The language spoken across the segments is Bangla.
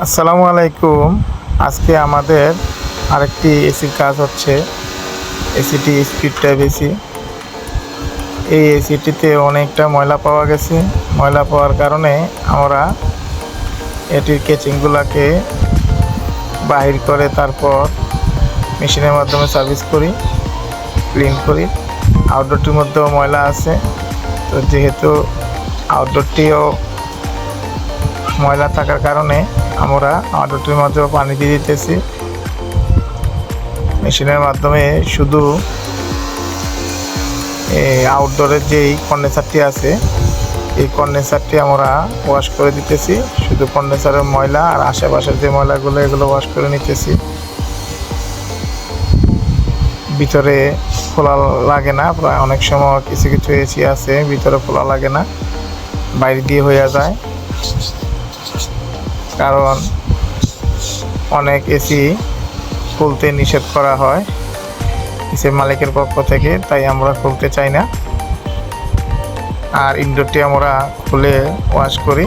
আসসালামু আলাইকুম। আজকে আমাদের আরেকটি এসির কাজ হচ্ছে। এসিটি স্পিড টাইপ এসি। এই এসিটিতে অনেকটা ময়লা পাওয়া গেছে। ময়লা পাওয়ার কারণে আমরা এটির কেচিংগুলোকে বাহির করে তারপর মেশিনের মাধ্যমে সার্ভিস করি, ক্লিন করি। আউটডোরটির মধ্যেও ময়লা আছে, তো যেহেতু আউটডোরটিও ময়লা থাকার কারণে আমরা আউটডোরটির মধ্যেও পানি দিয়ে দিতেছি। মেশিনের মাধ্যমে শুধু আউটডোরের যেই কন্ডেন্সারটি আছে এই কন্ডেন্সারটি আমরা ওয়াশ করে দিতেছি। শুধু কন্ডেন্সারের ময়লা আর আশেপাশের যে ময়লাগুলো এগুলো ওয়াশ করে নিতেছি। ভিতরে খোলা লাগে না, প্রায় অনেক সময় কিছু কিছু এসি আছে ভিতরে খোলা লাগে না, বাইরে দিয়ে হয়ে যায়। কারণ অনেক এসি খুলতে নিষেধ করা হয় এসির মালিকের পক্ষ থেকে, তাই আমরা খুলতে চাই না। আর ইনডোরটি আমরা খুলে ওয়াশ করি।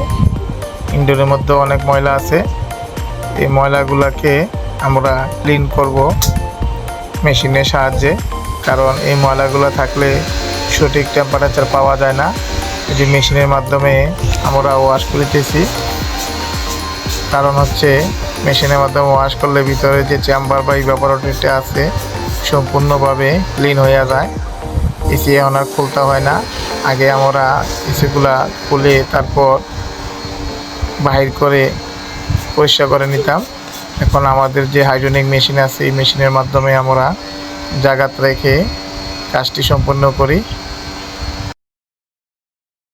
ইনডোরের মধ্যে অনেক ময়লা আছে, এই ময়লাগুলোকে আমরা ক্লিন করব মেশিনের সাহায্যে। কারণ এই ময়লাগুলো থাকলে সঠিক টেম্পারেচার পাওয়া যায় না। এই যে মেশিনের মাধ্যমে আমরা ওয়াশ করতেছি, কারণ হচ্ছে মেশিনের মাধ্যমে ওয়াশ করলে ভিতরে যে চেম্বার বা ইভাপোরেটরটা আছে সম্পূর্ণভাবে ক্লিন হয়ে যায়। এসি এখন আর খুলতে হয় না। আগে আমরা এসিগুলা খুলে তারপর বাহির করে পরিষ্কার করে নিতাম। এখন আমাদের যে হাইড্রোনিক মেশিন আছে এই মেশিনের মাধ্যমে আমরা জায়গাত রেখে কাজটি সম্পন্ন করি।